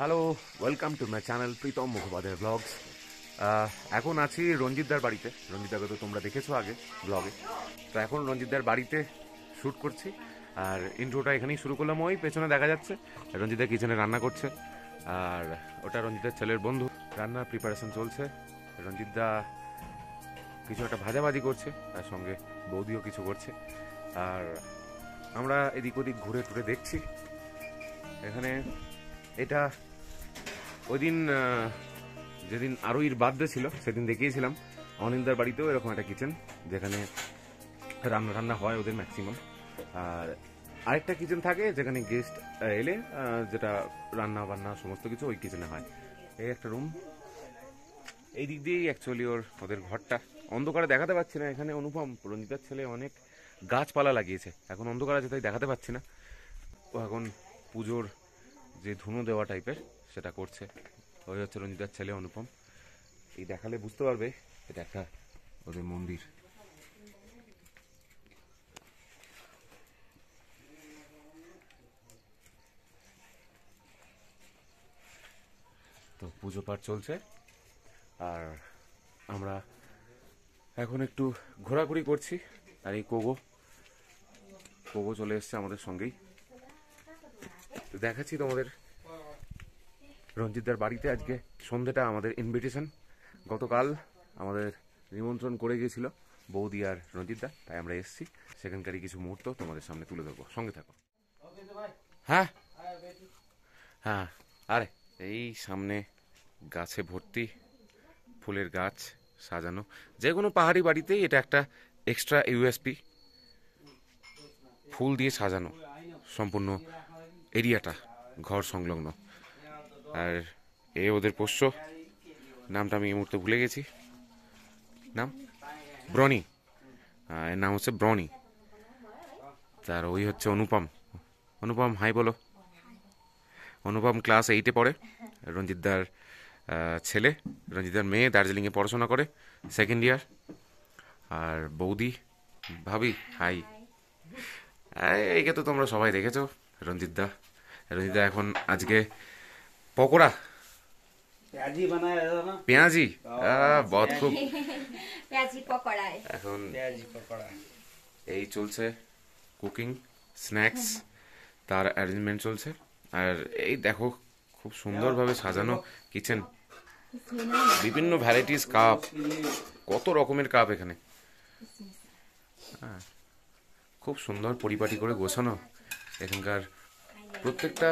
Hello, welcome to my channel Pritam Mukhopadhyay vlogs. এখন আছি রঞ্জিতদার বাড়িতে। রঞ্জিতদাকে তো তোমরা দেখেছো আগে ব্লগে। তো এখন রঞ্জিতদার বাড়িতে শ্যুট করছি, আর ইন্ট্রোটা এখানেই শুরু করলাম। ওই পেছনে দেখা যাচ্ছে রঞ্জিতদা কিচেনে রান্না করছে, আর ওটা রঞ্জিতদার ছেলের বন্ধু। রান্নার প্রিপারেশন চলছে। রঞ্জিতদা কিছু একটা ভাজাভাজি করছে, তার সঙ্গে বৌদিও কিছু করছে, আর আমরা এদিক ওদিক ঘুরে টুরে দেখছি। এখানে এটা ওই দিন যেদিন আরোহীর বার্থডে ছিল সেদিন দেখিয়েছিলাম অনিন্দার বাড়িতেও এরকম একটা কিচেন, যেখানে রান্না টান্না হয় ওদের ম্যাক্সিমাম। আর আরেকটা কিচেন থাকে যেখানে গেস্ট এলে যেটা রান্না বান্না সমস্ত কিছু ওই কিচেনে হয়। এই একটা রুম, এই দিক দিয়েই অ্যাকচুয়ালি ওদের ঘরটা। অন্ধকারে দেখাতে পাচ্ছি না। এখানে অনুপম রঞ্জিতার ছেলে অনেক গাছপালা লাগিয়েছে, এখন অন্ধকার আছে তাই দেখাতে পাচ্ছি না। ও এখন পুজোর যে ধুনো দেওয়া টাইপের সেটা করছে। ওই হচ্ছে রঞ্জিতার ছেলে অনুপম। এই দেখালে বুঝতে পারবে এটা একটা ওদের মন্দির। তো পুজো পাঠ চলছে, আর আমরা এখন একটু ঘোরাঘুরি করছি। আর এই কোগো চলে এসছে আমাদের সঙ্গেই। দেখাচ্ছি তোমাদের রঞ্জিতদার বাড়িতে আজকে সন্ধ্যেটা আমাদের ইনভিটেশন। গতকাল আমাদের নিমন্ত্রণ করে গিয়েছিল বৌদি আর রঞ্জিতদা, তাই আমরা এসেছি। সেখানকারই কিছু মুহূর্ত তোমাদের সামনে তুলে ধরবো, সঙ্গে থাকো। হ্যাঁ হ্যাঁ, আরে এই সামনে গাছে ভর্তি ফুলের গাছ সাজানো। যে কোনো পাহাড়ি বাড়িতেই এটা একটা এক্সট্রা ইউএসপি, ফুল দিয়ে সাজানো সম্পূর্ণ এরিয়াটা, ঘর সংলগ্ন। আর এ ওদের পোষ্য, নামটা আমি এই মুহূর্তে ভুলে গেছি। নাম ব্রনি, এর নাম হচ্ছে ব্রনি। তার ওই হচ্ছে অনুপম। অনুপম হাই বলো। অনুপম ক্লাস 8-এ পড়ে। রঞ্জিতদার ছেলে, রঞ্জিতদার মেয়ে দার্জিলিংয়ে পড়াশোনা করে, সেকেন্ড ইয়ার। আর বৌদি ভাবি হাই। এইকে তো তোমরা সবাই দেখেছো। রঞ্জিতদা এখন আজকে পকোড়া পেঁয়াজি বহুত খুব এখন এই চলছে কুকিং, স্ন্যাক্স, তার অ্যারেঞ্জমেন্ট চলছে। আর এই দেখো খুব সুন্দরভাবে সাজানো কিচেন, বিভিন্ন ভ্যারাইটিস কাপ, কত রকমের কাপ এখানে। খুব সুন্দর পরিপাটি করে গোছানো এখানকার প্রত্যেকটা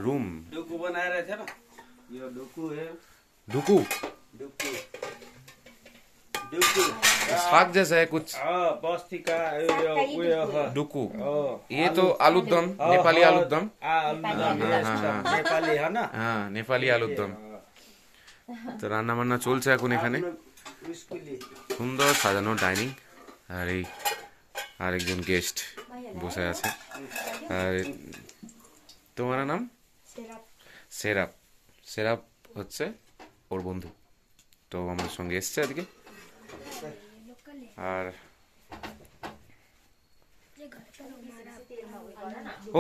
रूम। डुकू बना रहे थे ना, ये डुकू है। डुकू डुकू साग जैसा है कुछ। बस्ती का डुकू। ये तो आलूदम, नेपाली आलूदम। नेपाली है ना, हाँ नेपाली आलूदम। তো রান্না বান্না চলছে এখন এখানে। সুন্দর সাজানো ডাইনিং, আর এই আরেকজন গেস্ট বসে আছে। আর তোমার নাম সেরাপ। সেরাপ হচ্ছে ওর বন্ধু, তো আমার সঙ্গে এসছে আজকে। আর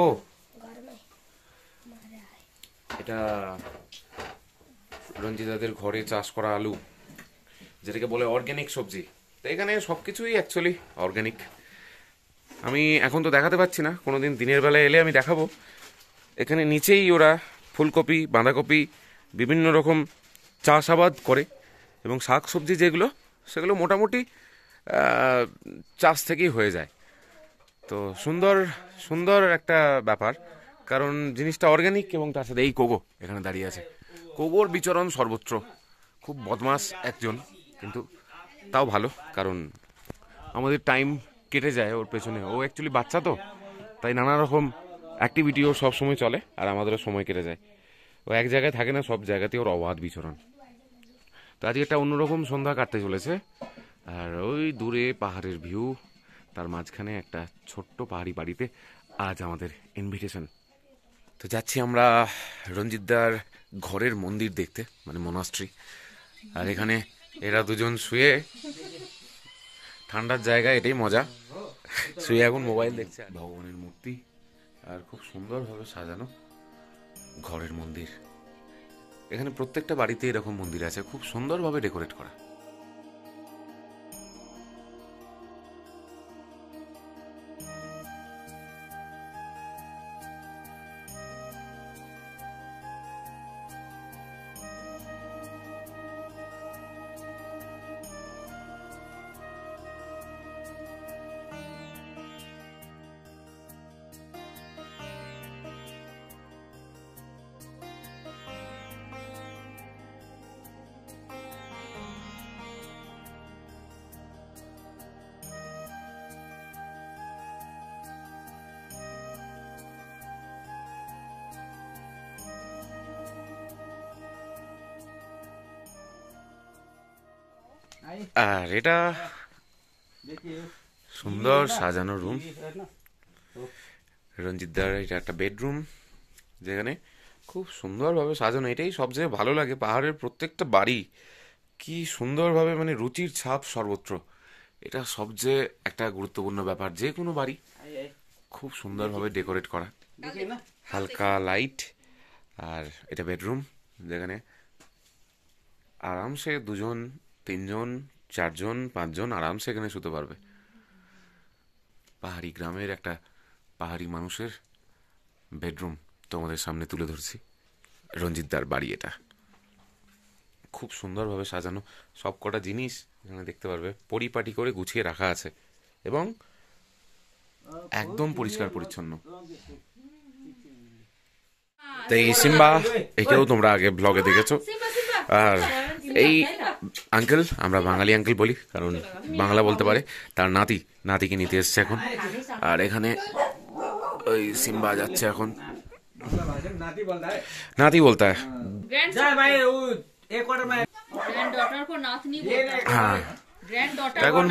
ও এটা রঞ্জিতাদের ঘরে চাষ করা আলু, যেটাকে বলে অর্গ্যানিক সবজি। তো এখানে সবকিছুই অ্যাকচুয়ালি অর্গ্যানিক। আমি এখন তো দেখাতে পাচ্ছি না, কোনোদিন দিনের বেলায় এলে আমি দেখাবো। এখানে নিচেই ওরা ফুলকপি, বাঁধাকপি, বিভিন্ন রকম চাষাবাদ করে, এবং শাক সবজি যেগুলো সেগুলো মোটামুটি চাষ থেকেই হয়ে যায়। তো সুন্দর সুন্দর একটা ব্যাপার, কারণ জিনিসটা অর্গ্যানিক। এবং তার সাথে এই কোগো এখানে দাঁড়িয়ে আছে। কোগোর বিচরণ সর্বত্র। খুব বদমাস একজন, কিন্তু তাও ভালো, কারণ আমাদের টাইম কেটে যায় ওর পেছনে। ও অ্যাকচুয়ালি বাচ্চা, তো তাই নানা রকম অ্যাক্টিভিটিও সব সময় চলে, আর আমাদেরও সময় কেটে যায়। ও এক জায়গায় থাকে না, সব জায়গাতেই ওর অবাধ বিচরণ। তো আজকে একটা অন্যরকম সন্ধ্যা কাটতে চলেছে। আর ওই দূরে পাহাড়ের ভিউ, তার মাঝখানে একটা ছোট্ট পাহাড়ি বাড়িতে আজ আমাদের ইনভিটেশন। তো যাচ্ছি আমরা রঞ্জিতদার ঘরের মন্দির দেখতে, মানে মনাস্ট্রি। আর এখানে এরা দুজন শুয়ে, ঠান্ডার জায়গা, এটাই মজা। শুয়ে এখন মোবাইল দেখছে। ভগবানের মূর্তি, আর খুব সুন্দরভাবে সাজানো ঘরের মন্দির। এখানে প্রত্যেকটা বাড়িতে এরকম মন্দির আছে, খুব সুন্দরভাবে ডেকোরেট করা। আর এটা সুন্দর সাজানো রুম, রঞ্জিতদার এটা একটা বেডরুম, যেখানে খুব সুন্দরভাবে সাজানো। এটাই সবচেয়ে ভালো লাগে, পাহাড়ের প্রত্যেকটা বাড়ি কি সুন্দরভাবে, মানে রুচির ছাপ সর্বত্র। এটা সবচেয়ে একটা গুরুত্বপূর্ণ ব্যাপার, যে কোনো বাড়ি খুব সুন্দরভাবে ডেকোরেট করা, হালকা লাইট। আর এটা বেডরুম, যেখানে আরামসে 2জন 3জন 4জন 5জন আরামসে এখানে শুতে পারবে। পাহাড়ি গ্রামের একটা পাহাড়ি মানুষের বেডরুম তোমাদের সামনে তুলে ধরছি। রঞ্জিতদার বাড়ি এটা, খুব সুন্দরভাবে সাজানো, সব কটা জিনিস এখানে দেখতে পারবে পরিপাটি করে গুছিয়ে রাখা আছে এবং একদম পরিষ্কার পরিচ্ছন্ন। তো এই সিম্বা, একেও তোমরা আগে ব্লগে দেখেছো। আর এই আঙ্কেল, আমরা বাঙালি আঙ্কেল বলি কারণ বাংলা বলতে পারে, তার নাতিকে নিতে এসছে এখন। আর এখানে ওই সিম্বা যাচ্ছে এখন, নাতি বলতে হয়। হ্যাঁ, এখন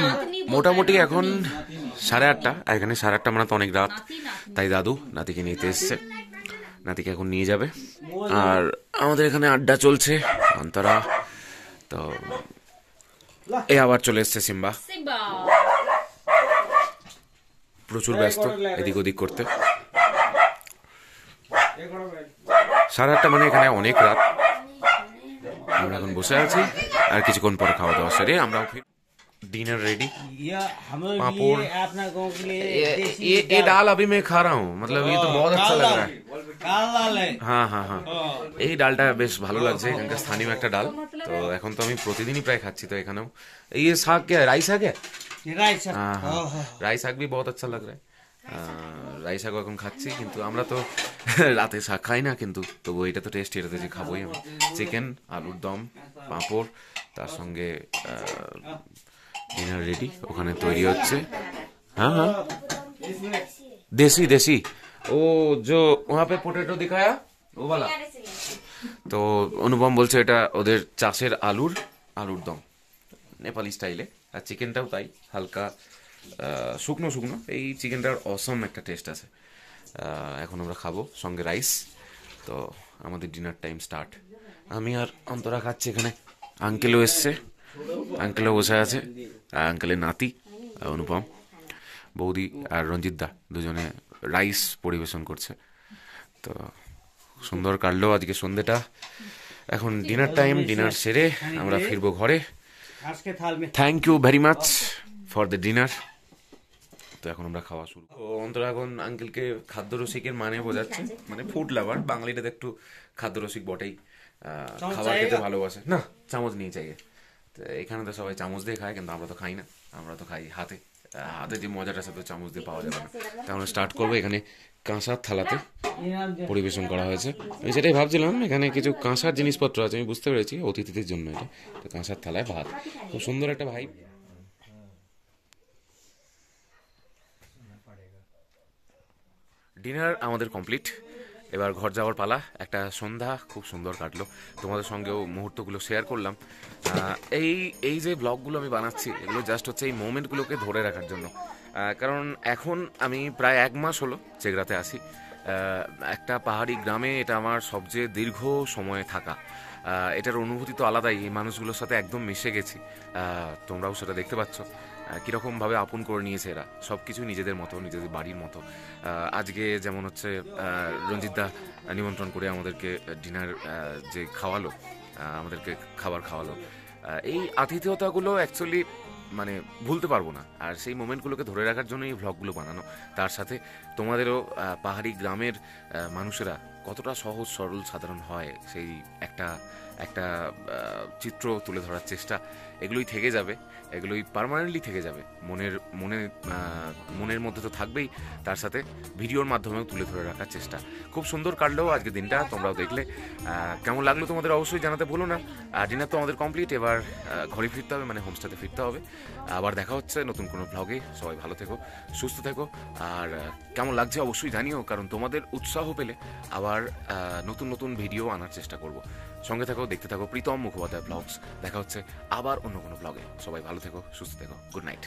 মোটামুটি এখন 8:30, এখানে 8:30 মানে তো অনেক রাত, তাই দাদু নাতিকে নিতে এসছে, নাতিকে এখন নিয়ে যাবে। আর আমাদের এখানে আড্ডা চলছে অন্তরা, তো এ আবার চলে এসছে সিম্বা, প্রচুর ব্যস্ত এদিক ওদিক করতে। 8:30 মানে এখানে অনেক রাত। আমরা এখন বসে আছি, আর কিছুক্ষণ পরে খাওয়া দাওয়া সেরে আমরা डिनर रेडी। पापड़, ये दाल अभी मैं खा रहा हूँ, मतलब ये तो बहुत अच्छा लग रहा है। हाँ हाँ हाँ, এই ডালটা বেশ ভালো লাগছে, এখানকার স্থানীয় একটা ডাল। তো এখন তো আমি প্রতিদিনই প্রায় খাচ্ছি। তো এখানেও এই শাক क्या है, राई শাक है? हाँ हाँ, राई শাক भी बहुत अच्छा लग रहा है। রাই শাকও এখন খাচ্ছি, কিন্তু আমরা তো রাতে শাক খাই না, কিন্তু তবু এটা তো টেস্ট, এটাতে যে খাবোই আমি। চিকেন, আলুর দম, পাঁপড়, তার সঙ্গে डिनर रेडी ওখানে তৈরি হচ্ছে। हाँ हाँ, देसी देसी, वो जो वहाँ पे पोटैटो दिखाया वो वाला। তো অনুপম বলছে এটা ওদের চাষের আলুর দম, নেপালি স্টাইলে। আর চিকেনটাও তাই, হালকা শুকনো শুকনো। এই চিকেনটার অসম একটা টেস্ট আছে। এখন আমরা খাবো সঙ্গে রাইস। তো আমাদের ডিনার টাইম স্টার্ট। আমি আর অন্তরা খাচ্ছি, এখানে আঙ্কেলও এসছে, আঙ্কেলও বসে আছে, আঙ্কেলের নাতি অনুপম, বৌদি আর রঞ্জিতদা দুজনে রাইস পরিবেশন করছে। তো সুন্দর কাটলো আজকে সন্ধ্যেটা। এখন ডিনার টাইম, ডিনার সেরে আমরা ফিরবো ঘরে। Thank you very much for the dinner. তো এখন আমরা খাওয়া শুরু। অন্তরা এখন আঙ্কেলকে খাদ্য রসিকের মানে বোঝাচ্ছে, মানে ফুড লাভার। বাঙালিটা তো একটু খাদ্য রসিক বটেই, খাবার খেতে ভালোবাসে। না, চামচ নিয়ে চাই। এখানে তো সবাই চামচ দিয়ে খায়, কিন্তু আমরা তো খাই না, আমরা তো খাই হাতে। হাতে যে মজাটা আছে তো চামচ দিয়ে পাওয়া যাবে না। তো আমরা স্টার্ট করবো। এখানে কাঁসার থালাতে পরিবেশন করা হয়েছে। আমি সেটাই ভাবছিলাম, এখানে কিছু কাঁসার জিনিসপত্র আছে, আমি বুঝতে পেরেছি অতিথিদের জন্য এটা। তো কাঁসার থালায় ভাত, খুব সুন্দর একটা ভাই। ডিনার আমাদের কমপ্লিট, এবার ঘর যাওয়ার পালা। একটা সন্ধ্যা খুব সুন্দর কাটলো, তোমাদের সঙ্গেও মুহূর্তগুলো শেয়ার করলাম। এই যে ব্লগগুলো আমি বানাচ্ছি, এগুলো জাস্ট হচ্ছে এই মোমেন্টগুলোকে ধরে রাখার জন্য। কারণ এখন আমি প্রায় 1 মাস হলো চেগড়াতে আসি। একটা পাহাড়ি গ্রামে এটা আমার সবচেয়ে দীর্ঘ সময়ে থাকা। এটার অনুভূতি তো আলাদাই, এই মানুষগুলোর সাথে একদম মিশে গেছি, তোমরাও সেটা দেখতে পাচ্ছ। কীরকমভাবে আপন করে নিয়েছে এরা, সব কিছু নিজেদের মতো, নিজেদের বাড়ির মতো। আজকে যেমন হচ্ছে রঞ্জিতদা নিমন্ত্রণ করে আমাদেরকে ডিনার যে খাওয়ালো, আমাদেরকে খাবার খাওয়ালো, এই আতিথেয়তাগুলো অ্যাকচুয়ালি মানে ভুলতে পারবো না। আর সেই মোমেন্টগুলোকে ধরে রাখার জন্য এই ভ্লগগুলো বানানো। তার সাথে তোমাদেরও পাহাড়ি গ্রামের মানুষেরা কতটা সহজ সরল সাধারণ হয় সেই একটা একটা চিত্র তুলে ধরার চেষ্টা, এগুলোই থেকে যাবে, এগুলোই পার্মানেন্টলি থেকে যাবে মনের মধ্যে তো থাকবেই, তার সাথে ভিডিওর মাধ্যমেও তুলে ধরে রাখার চেষ্টা। খুব সুন্দর কাটলো আজকে দিনটা, তোমরাও দেখলে। কেমন লাগলো তোমাদের অবশ্যই জানাতে ভুলো না। ডিনার তো আমাদের কমপ্লিট, এবার ঘরে ফিরতে হবে, মানে হোমস্টেতে ফিরতে হবে। আবার দেখা হচ্ছে নতুন কোনো ভ্লগে। সবাই ভালো থেকো, সুস্থ থেকো, আর কেমন লাগছে অবশ্যই জানিও, কারণ তোমাদের উৎসাহ পেলে আবার নতুন নতুন ভিডিও আনার চেষ্টা করব। সঙ্গে থাকো, দেখতে থাকো প্রীতম মুখোপাধ্যায় ব্লগস। দেখা হচ্ছে আবার অন্য কোনো ব্লগে। সবাই ভালো থেকো, সুস্থ থেকো, গুড নাইট।